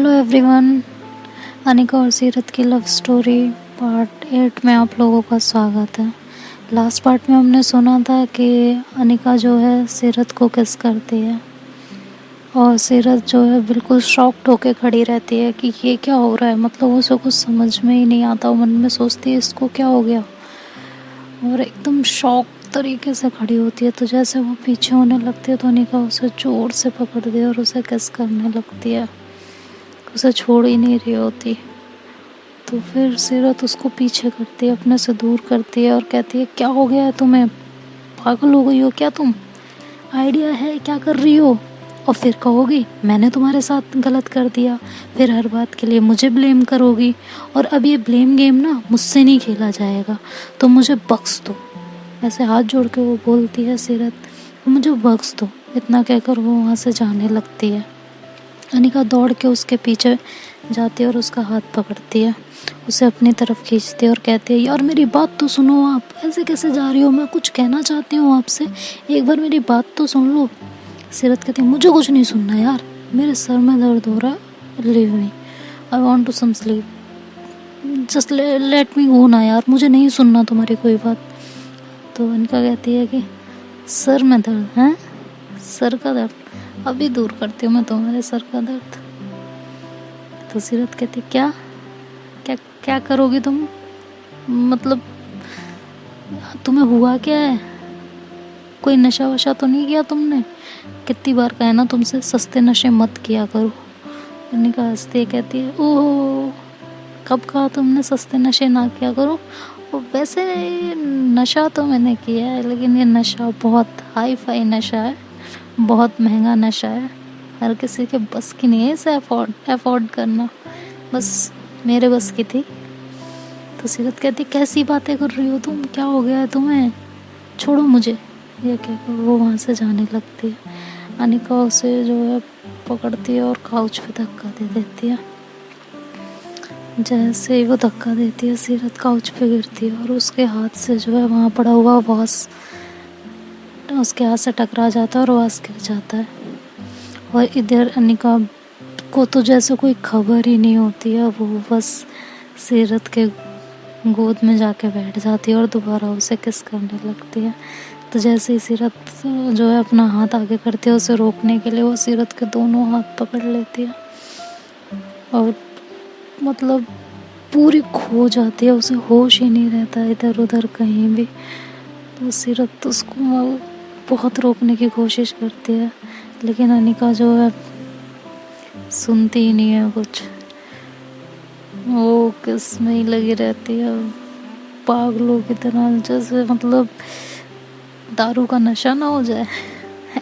Hello everyone, Anika और सीरत की लव स्टोरी पार्ट 8 में आप लोगों का स्वागत है। लास्ट पार्ट में हमने सुना था कि अनिका जो है सीरत को किस करती है और सीरत जो है बिल्कुल शॉक्ड होके खड़ी रहती है कि ये क्या हो रहा है। मतलब उसे कुछ समझ में ही नहीं आता, वो मन में सोचती है इसको क्या हो गया और एकदम शॉक तरीके से खड़ी होती है। तो जैसे वो पीछे होने लगती है तो अनिका उसे जोर से पकड़ती है और उसे किस करने लगती है, उसे छोड़ ही नहीं रही होती। तो फिर सीरत उसको पीछे करती है, अपने से दूर करती है और कहती है क्या हो गया है तुम्हें, पागल हो गई हो क्या तुम, आइडिया है क्या कर रही हो। और फिर कहोगी मैंने तुम्हारे साथ गलत कर दिया, फिर हर बात के लिए मुझे ब्लेम करोगी और अब ये ब्लेम गेम ना मुझसे नहीं खेला जाएगा, तो मुझे बख्श दो। ऐसे हाथ जोड़ के वो बोलती है सीरत, मुझे बख्श दो। इतना कहकर वो वहाँ से जाने लगती है। अनिका दौड़ के उसके पीछे जाती है और उसका हाथ पकड़ती है, उसे अपनी तरफ खींचती है और कहती है यार मेरी बात तो सुनो, आप ऐसे कैसे जा रही हो, मैं कुछ कहना चाहती हूँ आपसे, एक बार मेरी बात तो सुन लो। सीरत कहती है मुझे कुछ नहीं सुनना यार, मेरे सर में दर्द हो रहा है, leave me, I want to some sleep, just let me go ना यार, मुझे नहीं सुनना तुम्हारी कोई बात। तो अनिका कहती है कि सर में दर्द है, सर का दर्द अभी दूर करती हूँ मैं तुम्हारे सर का दर्द। तो सीरत कहती क्या क्या क्या करोगी तुम, मतलब तुम्हें हुआ क्या है, कोई नशा वशा तो नहीं किया तुमने, कितनी बार कहा है ना तुमसे सस्ते नशे मत किया करो। अनिका हंसती है, कहती है ओह कब कहा तुमने सस्ते नशे ना किया करो, और वैसे नशा तो मैंने किया है लेकिन ये नशा बहुत हाई फाई नशा है, बहुत महंगा नशा है, हर किसी के बस की नहीं है इसे अफोर्ड करना, बस मेरे बस की थी। तो सीरत कहती कैसी बातें कर रही हो तुम, क्या हो गया है तुम्हें, छोड़ो मुझे, ये कहकर वो वहाँ से जाने लगती है। अनिका उसे जो है पकड़ती है और काउच पे धक्का दे देती है। जैसे ही वो धक्का देती है सीरत काउच पे गिरती है और उसके हाथ से जो है वहाँ पड़ा हुआ वास उसके हाथ से टकरा जाता है और वास गिर जाता है। और इधर अनिका को तो जैसे कोई खबर ही नहीं होती है, वो बस सीरत के गोद में जाके बैठ जाती है और दोबारा उसे किस करने लगती है। तो जैसे ही सीरत जो है अपना हाथ आगे करती है उसे रोकने के लिए, वो सीरत के दोनों हाथ पकड़ लेती है और मतलब पूरी खो जाती है, उसे होश ही नहीं रहता इधर उधर कहीं भी। तो सीरत उसको बहुत रोकने की कोशिश करती है लेकिन अनिका जो है सुनती ही नहीं है कुछ, वो किस में ही लगी रहती है पागलों की तरह, जैसे मतलब दारू का नशा ना हो जाए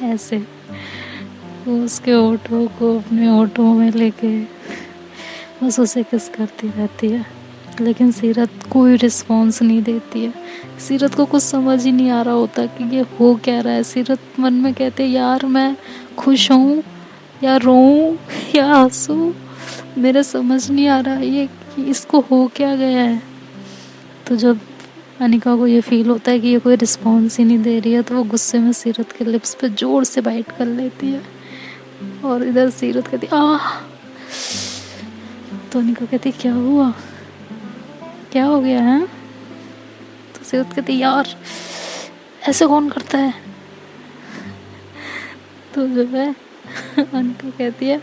ऐसे। वो उसके होठों को अपने होठों में लेके बस उसे किस करती रहती है लेकिन सीरत कोई रिस्पॉन्स नहीं देती है। सीरत को कुछ समझ ही नहीं आ रहा होता कि ये हो क्या रहा है। सीरत मन में कहते यार मैं खुश हूँ या रोऊं या हंसूं, मेरे समझ नहीं आ रहा ये कि इसको हो क्या गया है। तो जब अनिका को ये फील होता है कि ये कोई रिस्पॉन्स ही नहीं दे रही है तो वो गुस्से में सीरत के लिप्स पे जोर से बाइट कर लेती है और इधर सीरत कहती आह। तो अनिका कहती क्या हुआ, क्या हो गया है। तो सीरत कहती यार ऐसे कौन करता है। तो जो है अनिका कहती है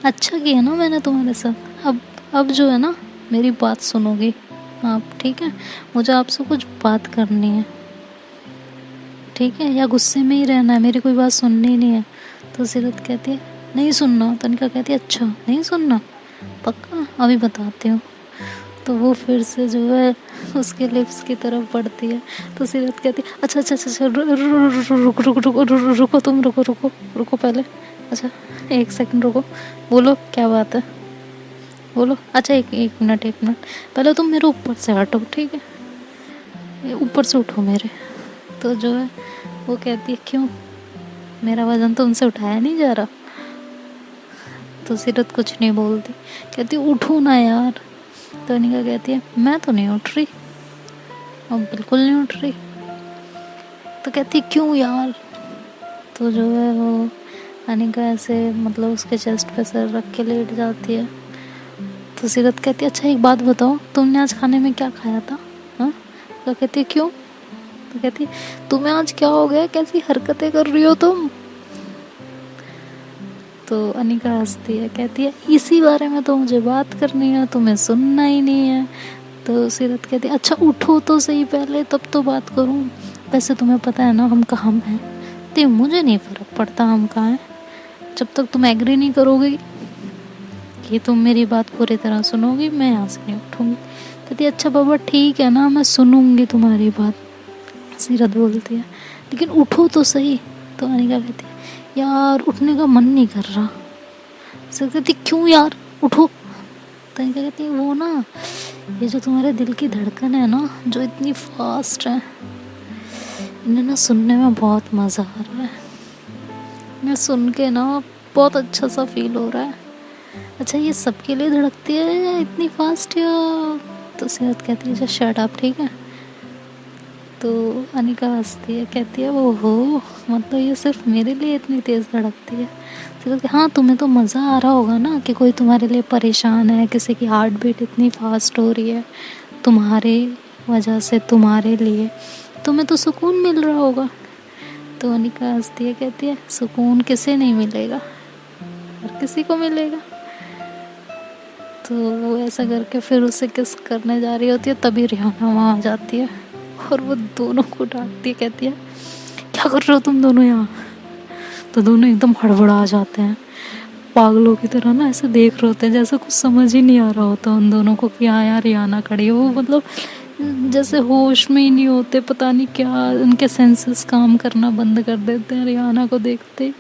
अच्छा किया ना मैंने तुम्हारे साथ, अब जो है ना मेरी बात सुनोगी आप, ठीक है, मुझे आपसे कुछ बात करनी है, ठीक है, या गुस्से में ही रहना है, मेरी कोई बात सुननी नहीं है। तो सीरत कहती है नहीं सुनना। तो अनिका कहती है अच्छा नहीं सुनना, पक्का, अभी बताती हूँ। तो वो फिर से जो है उसके लिप्स की तरफ बढ़ती है। तो सीरत कहती है अच्छा अच्छा अच्छा रुको तुम, रुको पहले, अच्छा एक सेकंड रुको, बोलो क्या बात है, बोलो। अच्छा एक मिनट पहले तुम मेरे ऊपर से हटो, ठीक है, ऊपर से उठो मेरे। तो जो है वो कहती है क्यों, मेरा वजन तो उनसे उठाया नहीं जा रहा। तो सीरत कुछ नहीं बोलती, कहती उठो ना यार। तो अनिका कहती है मैं तो नहीं उठ रही, अब बिल्कुल नहीं उठ रही। तो कहती क्यों यार। तो जो है वो अनिका ऐसे मतलब उसके चेस्ट पे सर रख के लेट जाती है। तो सीरत कहती है अच्छा एक बात बताओ, तुमने आज खाने में क्या खाया था? हाँ? तो कहती है क्यों? तो कहती है तुम्हें आज क्या हो गया, कैसी हरकतें कर रही हो तुम? तो अनिका हंसती है, कहती है इसी बारे में तो मुझे बात करनी है, तुम्हें सुनना ही नहीं है। तो सीरत कहती है अच्छा उठो तो सही पहले, तब तो बात करूं। वैसे तुम्हें पता है ना हम कहाँ हैं? तो मुझे नहीं फ़र्क पड़ता हम कहाँ हैं, जब तक तुम एग्री नहीं करोगे कि तुम मेरी बात पूरी तरह सुनोगी, मैं यहाँ से नहीं उठूँगी। कहती है अच्छा बाबा ठीक है ना, मैं सुनूंगी तुम्हारी बात। सीरत बोलती है लेकिन उठो तो सही। तो अनिका कहती है यार उठने का मन नहीं कर रहा। सीरत कहती क्यों यार, उठो। तो अनिका कहती है वो ना, ये जो तुम्हारे दिल की धड़कन है ना, जो इतनी फास्ट है, इन्हें ना सुनने में बहुत मज़ा आ रहा है। मैं सुन के ना बहुत अच्छा सा फील हो रहा है। अच्छा ये सबके लिए धड़कती है या इतनी फास्ट या? तो सीरत कहती है अच्छा शट अप ठीक है। तो अनिका हंसती है, कहती है ओहो मतलब ये सिर्फ मेरे लिए इतनी तेज़ धड़कती है। सीरत कहती हाँ तुम्हें तो मज़ा आ रहा होगा ना कि कोई तुम्हारे लिए परेशान है, किसी की हार्ट बीट इतनी फास्ट हो रही है तुम्हारे वजह से, तुम्हारे लिए तुम्हें तो सुकून मिल रहा होगा। तो अनिका हंसती है, कहती है सुकून किसे नहीं मिलेगा, हर किसी को मिलेगा। तो वो ऐसा करके फिर उसे किस करने जा रही होती है, तभी रिहाना वहाँ आ जाती है और वो दोनों को डांटती है, कहती है क्या कर रहे हो तुम दोनों यहाँ? तो दोनों एकदम हड़बड़ा जाते हैं, पागलों की तरह ना ऐसे देख रहे होते हैं जैसे कुछ समझ ही नहीं आ रहा होता उन दोनों को कि हाँ यार रिहाना खड़ी है। वो मतलब जैसे होश में ही नहीं होते, पता नहीं क्या उनके सेंसेस काम करना बंद कर देते हैं रिहाना को देखते।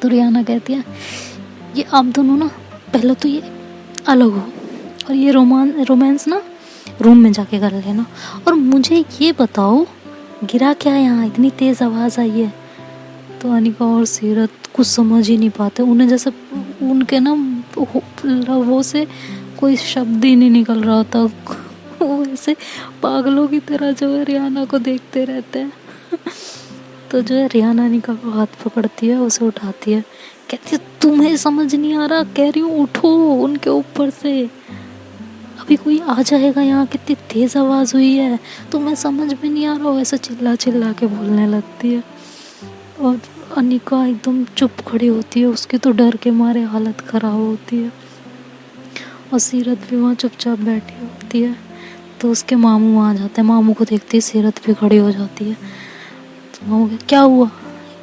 तो रिहाना कहती है ये आप दोनों ना पहले तो ये अलग हो, और ये रोमांस ना रूम में जाके कर लेना। और मुझे ये बताओ गिरा क्या यहाँ, इतनी तेज़ आवाज़ आई है? तो अनिका और सीरत कुछ समझ ही नहीं पाते, उन्हें जैसे उनके ना लबों से कोई शब्द ही नहीं निकल रहा होता। वो ऐसे पागलों की तरह जो है रिहाना को देखते रहते हैं। तो जो है रिहाना अनिका को हाथ पकड़ती है, उसे उठाती है, कहती है तुम्हें समझ नहीं आ रहा, कह रही हूँ उठो उनके ऊपर से, अभी कोई आ जाएगा यहाँ, कितनी तेज़ आवाज़ हुई है, तुम्हें समझ में नहीं आ रहा हो। ऐसे चिल्ला चिल्ला के बोलने लगती है और अनिका एकदम चुप खड़ी होती है, उसकी तो डर के मारे हालत ख़राब होती है। और सीरत भी वहाँ चुपचाप बैठी होती है। तो उसके मामू वहाँ जाते हैं, मामू को देखते ही सीरत भी खड़ी हो जाती है। तो मामू कहते क्या हुआ,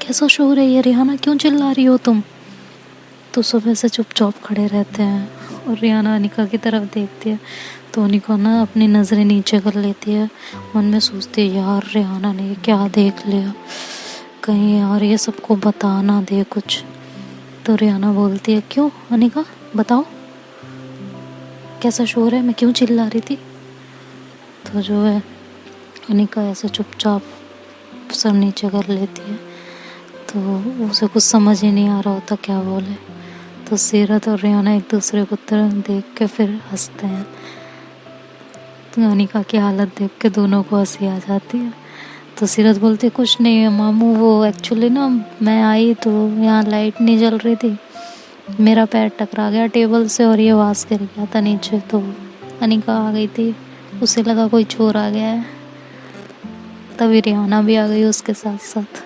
कैसा शोर है ये, रिहाना क्यों चिल्ला रही हो तुम? तो सुबह से चुपचाप खड़े रहते हैं और रिहाना अनिका की तरफ देखती है। तो अनिका ना अपनी नज़रें नीचे कर लेती है, मन में सोचती है यार रिहाना ने क्या देख लिया, कहीं यार ये सबको बता ना दे कुछ। तो रिहाना बोलती है क्यों अनिका बताओ कैसा शोर है, मैं क्यों चिल्ला रही थी? तो जो है अनिका ऐसे चुपचाप सर नीचे कर लेती है। तो उसे कुछ समझ ही नहीं आ रहा होता क्या बोले। तो सीरत और रिहाना एक दूसरे को तरफ देख के फिर हंसते हैं। तो अनिका की हालत देख के दोनों को हंसी आ जाती है। तो सीरत बोलती है कुछ नहीं है मामू, वो एक्चुअली ना मैं आई तो यहाँ लाइट नहीं जल रही थी, मेरा पैर टकरा गया टेबल से और ये वास गिर गया था नीचे। तो अनिका आ गई थी, उसे लगा कोई चोर आ गया है, तभी रिहाना भी आ गई उसके साथ साथ।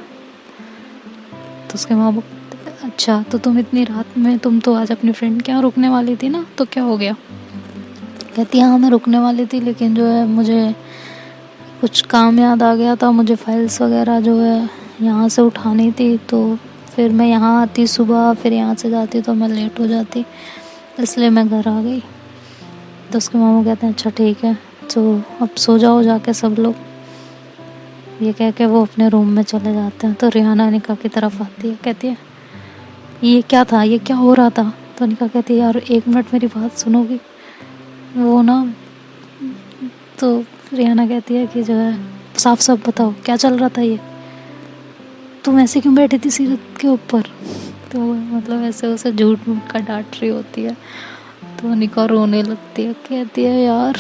तो उसके माँ बाप अच्छा तो तुम इतनी रात में, तुम तो आज अपनी फ्रेंड के यहाँ रुकने वाली थी ना, तो क्या हो गया? कहती हाँ मैं रुकने वाली थी, लेकिन जो है मुझे कुछ काम याद आ गया था, मुझे फाइल्स वगैरह जो है यहाँ से उठानी थी, तो फिर मैं यहाँ आती सुबह, फिर यहाँ से जाती तो मैं लेट हो जाती, इसलिए मैं घर आ गई। तो उसके मामू कहते हैं अच्छा ठीक है, तो अब सो जाओ जाके सब लोग। ये कह के वो अपने रूम में चले जाते हैं। तो रिहाना अनिका की तरफ आती है, कहती है ये क्या था, ये क्या हो रहा था? तो अनिका कहती है यार एक मिनट मेरी बात सुनोगी? वो ना, तो रिहाना कहती है कि जो है साफ साफ बताओ क्या चल रहा था, ये तुम ऐसे क्यों बैठी थी सीरत के ऊपर? तो मतलब ऐसे उसे झूठ मूठ का डांट रही होती है। तो अनिका रोने लगती है, कहती है यार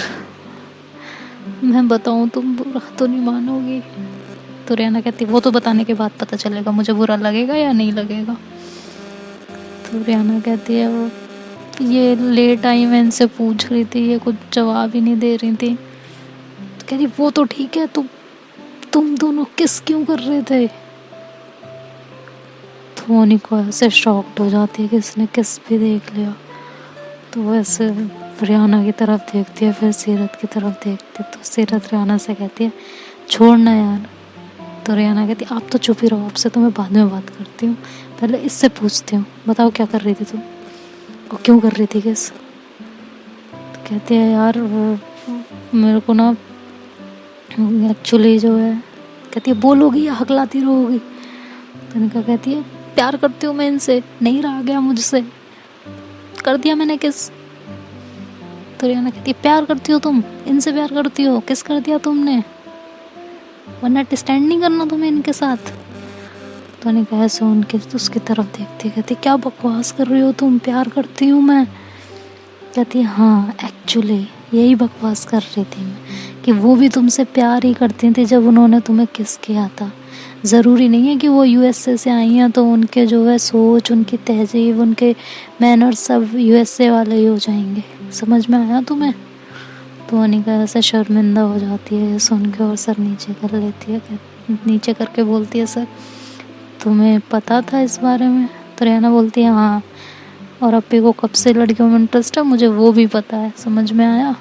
मैं बताऊं तुम बुरा तो नहीं मानोगी? तो रिहाना कहती है वो तो बताने के बाद पता चलेगा, मुझे बुरा लगेगा या नहीं लगेगा। तो रियाना कहती है वो ये लेट आई, मैं इनसे पूछ रही थी, ये कुछ जवाब ही नहीं दे रही थी। तो कह रही वो तो ठीक है, तुम दोनों किस क्यों कर रहे थे? तो वो निको ऐसे शॉक्ड हो जाती है कि इसने किस भी देख लिया। तो वो ऐसे रियाना की तरफ देखती है, फिर सीरत की तरफ देखती है। तो सीरत रियाना से कहती है छोड़ना यार। तो रियाना कहती है आप तो चुप ही रहो, आपसे तो मैं बाद में बात करती हूँ, पहले इससे पूछती हूँ, बताओ क्या कर रही थी तुम और क्यों कर रही थी किस? तो कहती है यार वो मेरे को ना एक्चुअली जो है, कहती है बोलोगी या हकलाती रहोगी? तो निका कहती है प्यार करती हूँ मैं इनसे, नहीं रहा गया मुझसे, कर दिया मैंने किस। तो रियाना कहती है प्यार करती हो तुम इनसे, प्यार करती हो, किस कर दिया तुमने, वरना स्टैंड नहीं करना तुम्हें इनके साथ? तो निका ऐसे उनके तो उसकी तरफ देखती है, कहती क्या बकवास कर रही हो तुम, प्यार करती हूँ मैं। कहती है हाँ एक्चुअली यही बकवास कर रही थी मैं, कि वो भी तुमसे प्यार ही करती थी जब उन्होंने तुम्हें किस किया था। ज़रूरी नहीं है कि वो यूएसए से आई हैं तो उनके जो है सोच, उनकी तहजीब, उनके मैनर्स सब यूएसए वाले ही हो जाएंगे। समझ में आया तुम्हें? तो अनिका ऐसे शर्मिंदा हो जाती है सुन के और सर नीचे कर लेती है, नीचे करके बोलती है सर तुम्हें पता था इस बारे में? तो रियाना बोलती है हाँ, और अपी को कब से लड़कियों में इंटरेस्ट है मुझे वो भी पता है, समझ में आया?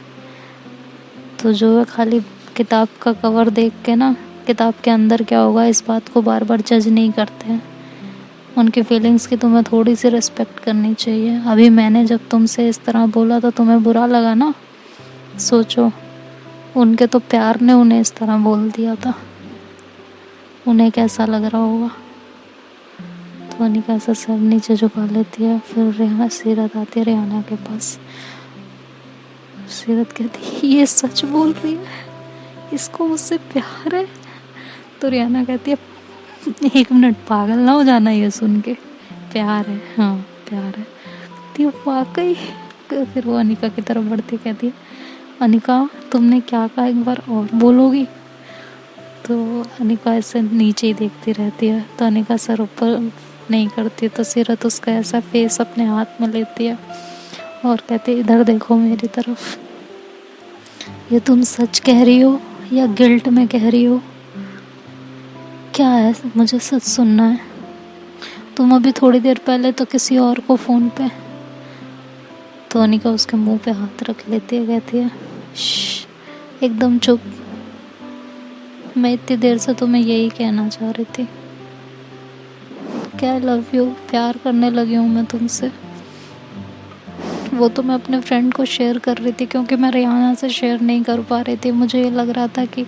तो जो है खाली किताब का कवर देख के ना किताब के अंदर क्या होगा इस बात को बार बार जज नहीं करते हैं। उनकी फीलिंग्स की तुम्हें थोड़ी सी रिस्पेक्ट करनी चाहिए। अभी मैंने जब तुमसे इस तरह बोला तो तुम्हें बुरा लगा ना? सोचो उनके तो प्यार ने उन्हें इस तरह बोल दिया था, उन्हें कैसा लग रहा होगा। तो अनिका ऐसा सर नीचे झुका लेती है। फिर रियाना सीरत आती है रियाना के पास। सीरत कहती है ये सच बोल रही है, इसको मुझसे प्यार है? तो रियाना कहती है 1 मिनट पागल ना हो जाना ये सुन के, प्यार है, हाँ प्यार है। कहती है वाकई? फिर वो अनिका की तरफ बढ़ती कहती है अनिका तुमने क्या कहा, एक बार और बोलोगी? तो अनिका ऐसे नीचे ही देखती रहती है। तो अनिका सर ऊपर नहीं करती तो सीरत उसका ऐसा फेस अपने हाथ में लेती है और कहती है इधर देखो मेरी तरफ, ये तुम सच कह रही हो या गिल्ट में कह रही हो? क्या है, मुझे सच सुनना है। तुम अभी थोड़ी देर पहले तो किसी और को फ़ोन पे। तो अनिका उसके मुंह पे हाथ रख लेती है, कहती है एकदम चुप, मैं इतनी देर से तुम्हें यही कहना चाह रही थी क्या लव यू, प्यार करने लगी हूँ मैं तुमसे। वो तो मैं अपने फ्रेंड को शेयर कर रही थी क्योंकि मैं रियाना से शेयर नहीं कर पा रही थी। मुझे ये लग रहा था कि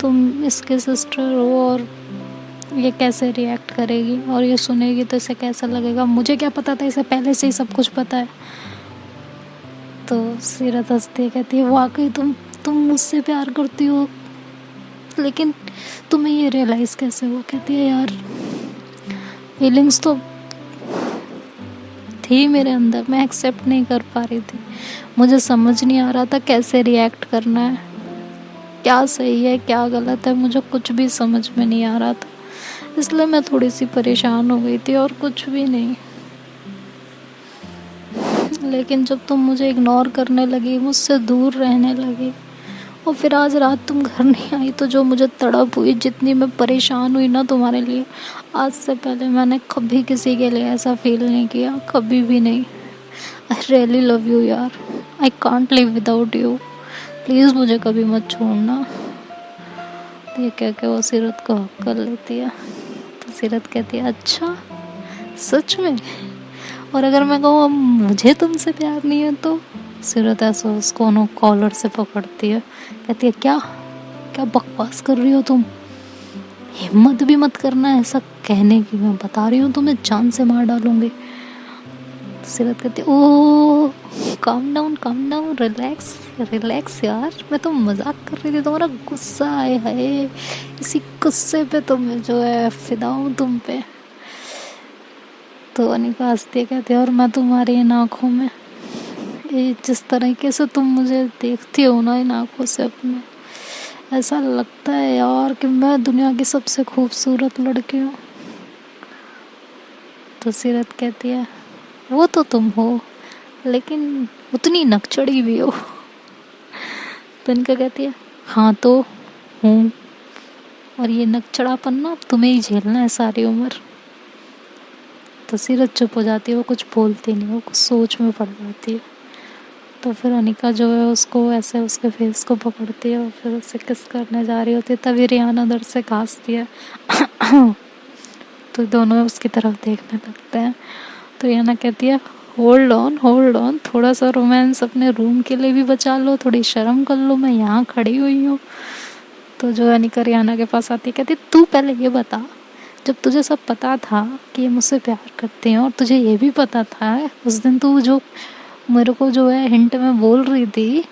तुम इसके सिस्टर हो और ये कैसे रिएक्ट करेगी और ये सुनेगी तो इसे कैसा लगेगा। मुझे क्या पता था, इसे पहले से ही सब कुछ पता है। तो सीरत हंसती है, कहती है वाकई तुम मुझसे प्यार करती हो, लेकिन तुम्हें ये रियलाइज़ कैसे हुआ? कहती है यार फीलिंग्स तो थी मेरे अंदर, मैं एक्सेप्ट नहीं कर पा रही थी। मुझे समझ नहीं आ रहा था कैसे रिएक्ट करना है, क्या सही है क्या गलत है, मुझे कुछ भी समझ में नहीं आ रहा था। इसलिए मैं थोड़ी सी परेशान हो गई थी और कुछ भी नहीं। लेकिन जब तुम मुझे इग्नोर करने लगी, मुझसे दूर रहने लगी और फिर आज रात तुम घर नहीं आई तो जो मुझे तड़प हुई, जितनी मैं परेशान हुई ना तुम्हारे लिए, आज से पहले मैंने कभी किसी के लिए ऐसा फील नहीं किया, कभी भी नहीं। आई रियली लव यू यार, I can't live without you, please मुझे कभी मत छोड़ना। ये कह के वो सीरत को हक कर लेती है। तो सीरत कहती है अच्छा सच में? और अगर मैं कहूँ अब मुझे तुमसे प्यार नहीं है तो? सीरत ऐसा उसको कॉलर से पकड़ती है, कहती है क्या क्या बकवास कर रही हो तुम, हिम्मत भी मत करना ऐसा कहने की, मैं बता रही हूँ तुम्हें जान से मार डालूंगी। तो सीरत कहती है ओ काम डाउन, रिलैक्स यार, मैं तो मजाक कर रही थी, तुम्हारा गुस्सा आए है, इसी गुस्से पे तो मैं जो है फिदा हूँ तुम पे। तो अनिका हंसती है, कहती है और मैं तुम्हारी इन आँखों में, ये जिस तरीके से तुम मुझे देखती हो ना इन आँखों से अपने, ऐसा लगता है यार कि मैं दुनिया की सबसे खूबसूरत लड़की हूँ। तो सीरत कहती है वो तो तुम हो, लेकिन उतनी नकचड़ी भी हो। तो इनका कहती है हाँ तो हूँ, और ये नकचड़ापन ना अब तुम्हें ही झेलना है सारी उम्र। तो सीरत चुप हो जाती है, वो कुछ बोलती नहीं, वो कुछ सोच में पड़ जाती है। तो फिर अनिका जो है उसको ऐसे उसके फेस को पकड़ती है और फिर उसे किस करने जा रही होती है, तभी रियाना दर से खांसती है। तो दोनों उसकी तरफ देखने लगते हैं। तो रियाना कहती है होल्ड ऑन, थोड़ा सा रोमांस अपने रूम के लिए भी बचा लो, थोड़ी शर्म कर लो, मैं यहाँ खड़ी हुई हूँ। तो जो अनिका रियाना के पास आती है, कहती तू पहले ये बता, जब तुझे सब पता था कि ये मुझसे प्यार करते हैं और तुझे ये भी पता था उस दिन तू जो मेरे को जो है हिंट में बोल रही थी,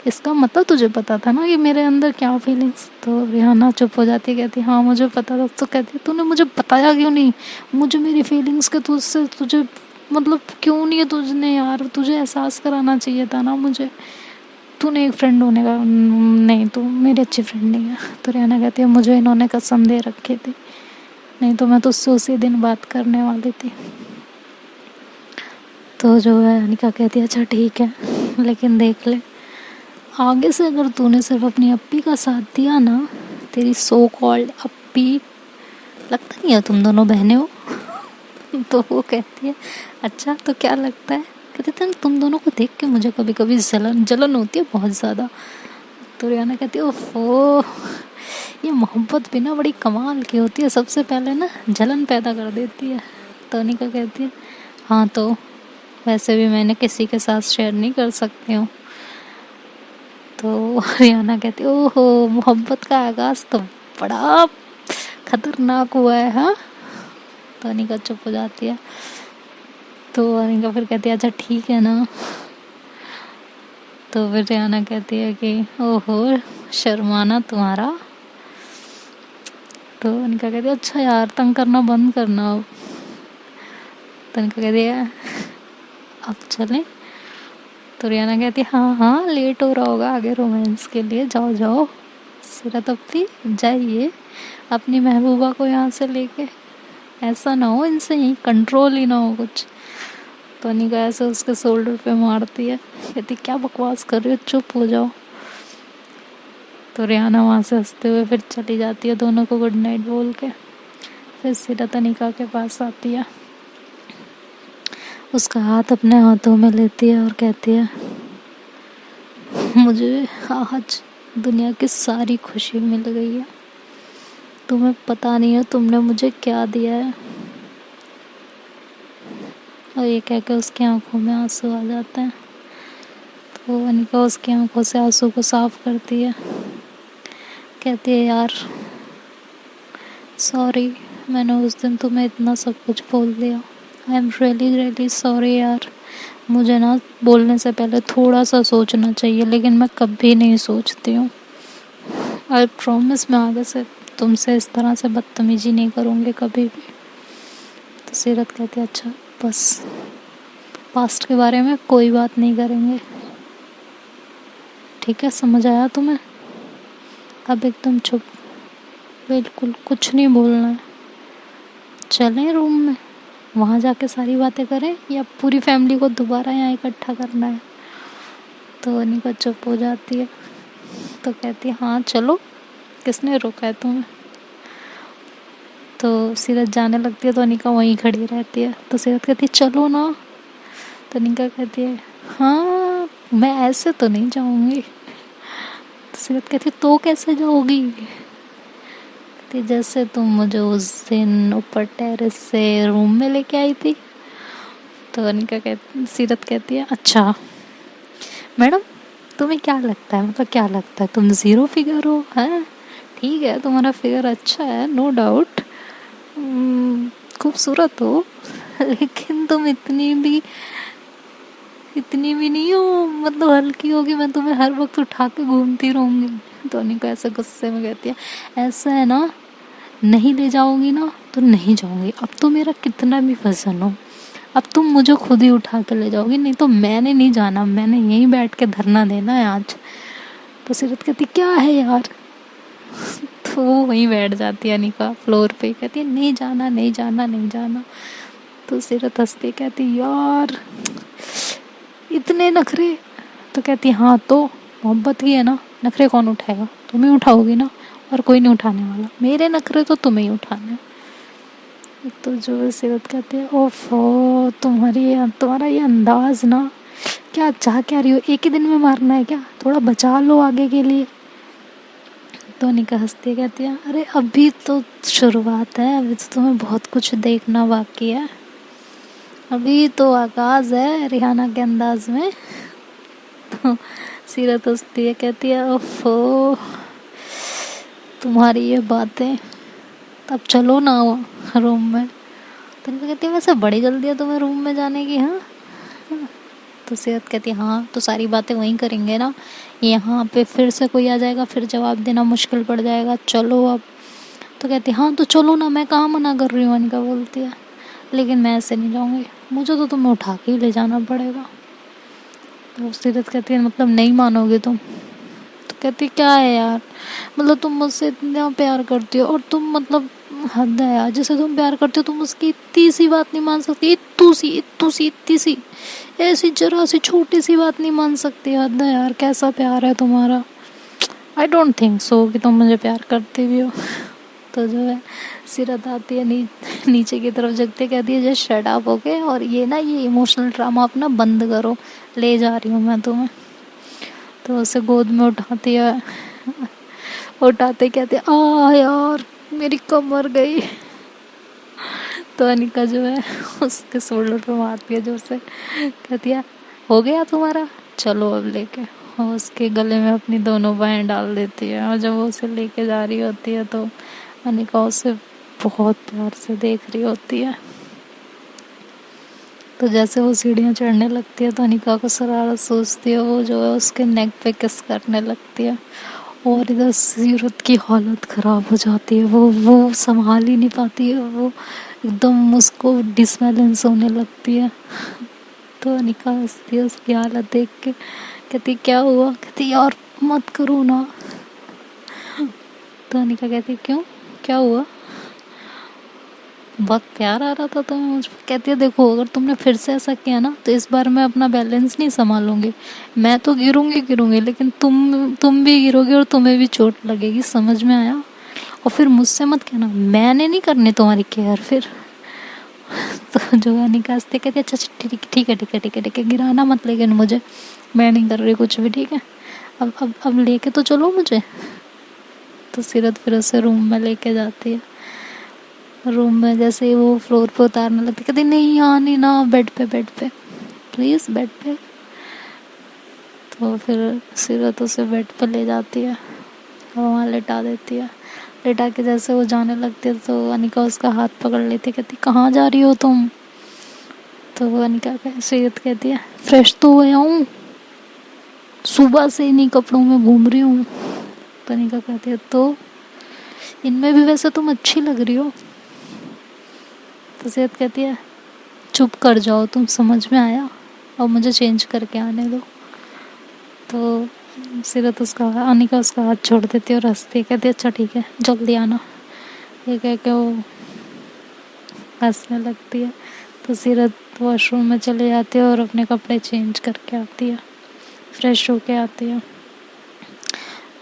इसका मतलब तुझे पता था ना कि मेरे अंदर क्या फीलिंग्स। तो रिहाना चुप हो जाती है, कहती हाँ मुझे पता था। तो कहती तूने मुझे बताया क्यों नहीं, मुझे मेरी फीलिंग्स के तुझसे तुझे मतलब क्यों नहीं है तुझने यार, तुझे एहसास कराना चाहिए था ना मुझे, तूने एक फ्रेंड होने का नहीं, तू मेरी अच्छी फ्रेंड नहीं है। तो रिहाना कहती है मुझे इन्होंने कसम दे रखी थी, नहीं तो मैं तो उससे उसी दिन बात करने वाली थी। तो जो है अनिका कहती है अच्छा ठीक है, लेकिन देख ले आगे से अगर तूने सिर्फ अपनी अप्पी का साथ दिया ना, तेरी सो कॉल्ड अप्पी, लगता नहीं है तुम दोनों बहनें हो। तो वो कहती है अच्छा तो क्या लगता है, कहते थे तुम दोनों को देख के मुझे कभी कभी जलन जलन होती है बहुत ज़्यादा। तो रियाना कहती है ओफो, ये मोहब्बत भी ना बड़ी कमाल की होती है, सबसे पहले ना जलन पैदा कर देती है। तो अनिका कहती है हाँ तो वैसे भी मैंने किसी के साथ शेयर नहीं कर सकती हूँ। तो रियाना कहती है ओहो, मोहब्बत का आगाज तो बड़ा खतरनाक हुआ है हाँ। तो अनिका चुप हो जाती है। तो अनिका फिर कहती है अच्छा ठीक है ना। तो फिर रियाना कहती है कि ओहो शर्माना तुम्हारा। तो अनिका कहती है अच्छा यार तंग करना बंद करना अब। तो अनिका कहती है अब चलें। तो रियाना कहती है हाँ हाँ लेट हो रहा होगा आगे रोमांस के लिए, जाओ जाओ सीरत अप्पी जाइए अपनी महबूबा को यहाँ से लेके, ऐसा ना हो इनसे ही कंट्रोल ही ना हो कुछ। तो अनिका ऐसे उसके शोल्डर पे मारती है, कहती क्या बकवास कर रही हो, चुप हो जाओ। तो रियाना वहाँ से हंसते हुए फिर चली जाती है, दोनों को गुड नाइट बोल के। फिर सीरत अनिका के पास आती है, उसका हाथ अपने हाथों में लेती है और कहती है मुझे आज दुनिया की सारी खुशी मिल गई है, तुम्हें पता नहीं है तुमने मुझे क्या दिया है। और ये कह के उसकी आंखों में आंसू आ जाते हैं। तो अनिका उसकी आंखों से आंसू को साफ करती है, कहती है यार सॉरी, मैंने उस दिन तुम्हें इतना सब कुछ बोल दिया, I am really really sorry यार, मुझे ना बोलने से पहले थोड़ा सा सोचना चाहिए, लेकिन मैं कभी नहीं सोचती हूँ। आई प्रॉमिस मैं आगे से तुमसे इस तरह से बदतमीजी नहीं करूँगी कभी भी। तो सीरत कहती है अच्छा बस पास्ट के बारे में कोई बात नहीं करेंगे, ठीक है समझ आया तुम्हें। अब एकदम चुप, बिल्कुल कुछ नहीं बोलना है। चलें रूम में, वहाँ जाके सारी बातें करें या पूरी फैमिली को दोबारा यहाँ इकट्ठा करना है। तो अनिका चुप हो जाती है। तो कहती है हाँ चलो, किसने रोका है तुम्हें। तो सीरत जाने लगती है तो अनिका वहीं खड़ी रहती है। तो सीरत कहती है चलो ना। तो अनिका कहती है हाँ मैं ऐसे तो नहीं जाऊँगी। तो सीरत कहती है तो कैसे जाओगी, कहती जैसे तुम मुझे उस दिन ऊपर टेरेस से रूम में लेके आई थी। तो अनिका सीरत कहती है अच्छा मैडम तुम्हें क्या लगता है, मतलब क्या लगता है तुम ज़ीरो फिगर हो हैं, ठीक है तुम्हारा फिगर अच्छा है नो डाउट, खूबसूरत हो, लेकिन तुम इतनी भी नहीं हो मतलब हल्की होगी, मैं तुम्हें हर वक्त उठा के घूमती रहूँगी। तो अनिका ऐसे गुस्से में कहती है ऐसा है ना, नहीं ले जाओगी ना तो नहीं जाऊँगी, अब तो मेरा कितना भी वजन हो अब तुम मुझे खुद ही उठा के ले जाओगी, नहीं तो मैंने नहीं जाना, मैंने यहीं बैठ के धरना देना है आज। तो सीरत कहती क्या है यार। तो वो वहीं बैठ जाती है अनिका फ्लोर पे, कहती है नहीं जाना नहीं जाना नहीं जाना। तो सीरत हंसती कहती यार इतने नखरे। तो कहती हाँ तो मोहब्बत की है ना, नखरे कौन उठाएगा, तुम ही उठाओगी ना, और कोई नहीं उठाने वाला, मेरे नखरे तो तुम्हें ही उठाने हैं। तो जो सीरत कहती है ओफो तुम्हारा ये अंदाज ना, क्या चाह क्या रही हो, एक ही दिन में मारना है क्या, थोड़ा बचा लो आगे के लिए। तो अनिका हंसती कहती है अरे अभी तो शुरुआत है, अभी तो तुम्हें बहुत कुछ देखना बाकी है, अभी तो आगाज है रिहाना के अंदाज में। तो सीरत हंसती है कहती है ओफो तुम्हारी ये बातें, अब चलो ना रूम में। तो अनिका कहती है वैसे बड़ी जल्दी है तुम्हें रूम में जाने की। हाँ तो सीरत कहती है हाँ तो सारी बातें वहीं करेंगे ना, यहाँ पे फिर से कोई आ जाएगा फिर जवाब देना मुश्किल पड़ जाएगा, चलो अब। तो कहती हाँ तो चलो ना, मैं कहाँ मना कर रही हूँ। अनिका बोलती है लेकिन मैं ऐसे नहीं जाऊँगी, मुझे तो तुम्हें उठा के ही ले जाना पड़ेगा। तो सीरत कहती है मतलब नहीं मानोगे तुम। तो कहती क्या है यार, मतलब तुम मुझसे इतना प्यार करती हो और तुम मतलब हद है यार, जिसे तुम प्यार करते हो तुम उसकी इतनी सी बात नहीं मान सकती, इतनी सी ऐसी जरा सी छोटी सी बात नहीं मान सकती। हद है यार, कैसा प्यार है तुम्हारा। आई डोंट थिंक सो कि तुम मुझे प्यार करती भी हो। तो जो है सीरत आती है नीचे की तरफ जगते कहती है जस्ट शट अप ओके, और ये ना ये इमोशनल ड्रामा अपना बंद करो, ले जा रही हूँ मैं तुम्हें। तो उसे गोद में उठाती है, उठाते कहते आ यार मेरी कमर गई। तो अनिका जो है उसके शोल्डर पे मारती है जोर से, कहती है हो गया तुम्हारा, चलो अब लेके। और उसके गले में अपनी दोनों बाहें डाल देती है, और जब वो उसे लेके जा रही होती है तो अनिका उसे बहुत प्यार से देख रही होती है। तो जैसे वो सीढ़ियाँ चढ़ने लगती है तो अनिका को शरारत सोचती है, वो जो है उसके नेक पे किस करने लगती है, और इधर सीरत की हालत ख़राब हो जाती है, वो संभाल ही नहीं पाती है, वो एकदम उसको डिसबैलेंस होने लगती है। तो अनिका हंसती है उसकी हालत देख के, कहती क्या हुआ, कहती यार मत करो ना। तो अनिका कहती क्यों, क्या हुआ, बहुत प्यार आ रहा था तुम्हें मुझ पर। कहती है देखो अगर तुमने फिर से ऐसा किया ना तो इस बार मैं अपना बैलेंस नहीं संभालूंगी, मैं तो गिरूंगी लेकिन तुम भी गिरोगे और तुम्हें भी चोट लगेगी, समझ में आया। और फिर मुझसे मत कहना, मैंने नहीं करनी तुम्हारी केयर फिर। तो जो अनिका हंसते कहती है अच्छा ठीक है गिराना मत लेकिन मुझे, मैं नहीं कर रही कुछ भी, ठीक है अब लेके तो चलो मुझे। तो सीरत फिर उसे रूम में लेके जाती है। रूम में जैसे ही वो फ्लोर पे उतारने लगती, कहती नहीं यहाँ नहीं ना, बेड पे प्लीज़ बेड पे। तो फिर सीरत उसे बेड पे ले जाती है और वहाँ लेटा देती है। लेटा के जैसे वो जाने लगती है तो अनिका उसका हाथ पकड़ लेती है, कहती कहाँ जा रही हो तुम। तो वो सीरत कहती है फ्रेश तो हुआ हूँ, सुबह से इन्हीं कपड़ों में घूम रही हूँ। तो अनिका कहती है तो इनमें भी वैसे तुम अच्छी लग रही हो। तो सीरत कहती है चुप कर जाओ तुम, समझ में आया, और मुझे चेंज करके आने दो। तो सीरत अनिका उसका हाथ छोड़ देती है और हंसती, कहती है अच्छा ठीक है जल्दी आना, ये कह के वो हंसने लगती है। तो सीरत वॉशरूम में चले जाती है और अपने कपड़े चेंज करके आती है, फ्रेश होके आती है।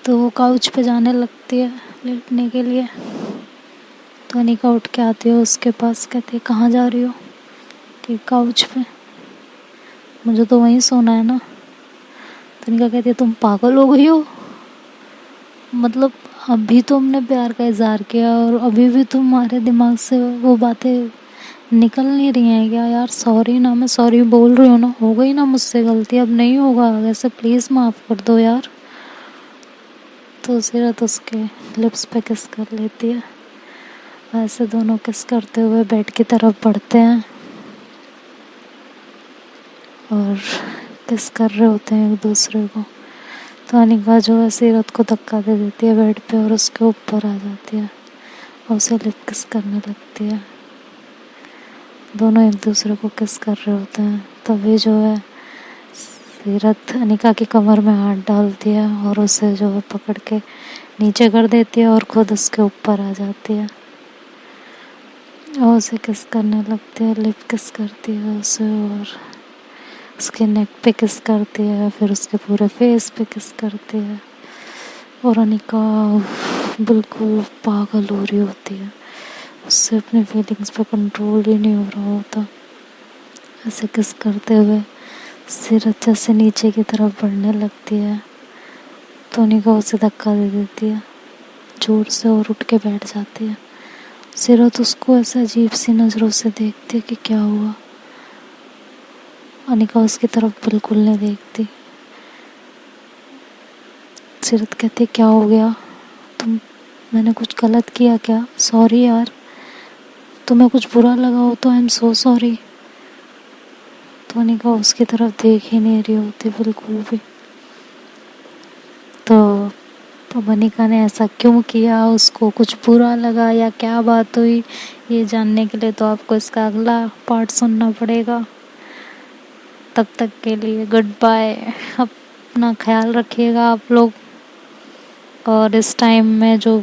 तो वो काउच पे जाने लगती है लेटने के लिए। तो अनिका उठ के आती है उसके पास, कहती है कहाँ जा रही हो, कि काउच पे, मुझे तो वहीं सोना है ना। तो अनिका कहती है तुम पागल हो गई हो, मतलब अभी तो हमने प्यार का इजहार किया और अभी भी तुम्हारे दिमाग से वो बातें निकल नहीं रही हैं क्या यार। सॉरी ना, मैं सॉरी बोल रही हूँ ना, हो गई ना मुझसे गलती, अब नहीं होगा वैसे, प्लीज़ माफ़ कर दो यार। तो सीरत उसके लिप्स पे किस कर लेती है। ऐसे दोनों किस करते हुए बेड की तरफ बढ़ते हैं और किस कर रहे होते हैं एक दूसरे को। तो अनिका जो है सीरत को धक्का दे देती है बेड पे और उसके ऊपर आ जाती है और उसे लिप किस करने लगती है। दोनों एक दूसरे को किस कर रहे होते हैं, तभी जो है सीरत अनिका की कमर में हाथ डालती है और उसे जो है पकड़ के नीचे कर देती है और खुद उसके ऊपर आ जाती है। और उसे किस करने लगती है, लिप किस करती है उसे, और उसके नेक पे किस करती है, फिर उसके पूरे फेस पे किस करती है। और अनिका बिल्कुल पागल हो रही होती है, उससे अपने फीलिंग्स पे कंट्रोल ही नहीं हो रहा होता। ऐसे किस करते हुए सीरत जैसे नीचे की तरफ बढ़ने लगती है तो अनिका उसे धक्का दे देती है जोर से और उठ के बैठ जाती है। सीरत उसको ऐसे अजीब सी नज़रों से देखती है कि क्या हुआ। अनिका उसकी तरफ बिल्कुल नहीं देखती। सीरत कहती है क्या हो गया, तुम, मैंने कुछ गलत किया क्या? सॉरी यार, तुम्हें कुछ बुरा लगा हो तो आई एम सो सॉरी। तो अनिका उसकी तरफ देख ही नहीं रही होती बिल्कुल भी। तो अब अनिका ने ऐसा क्यों किया, उसको कुछ बुरा लगा या क्या बात हुई, ये जानने के लिए तो आपको इसका अगला पार्ट सुनना पड़ेगा। तब तक के लिए गुड बाय। अपना ख्याल रखिएगा आप लोग। और इस टाइम में जो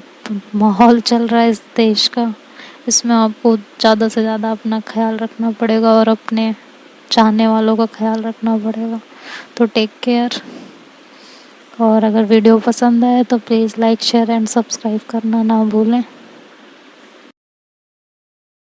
माहौल चल रहा है इस देश का, इसमें आपको ज़्यादा से ज़्यादा अपना ख्याल रखना पड़ेगा और अपने चाहने वालों का ख्याल रखना पड़ेगा। तो टेक केयर। और अगर वीडियो पसंद आए तो please like share and subscribe करना ना भूलें।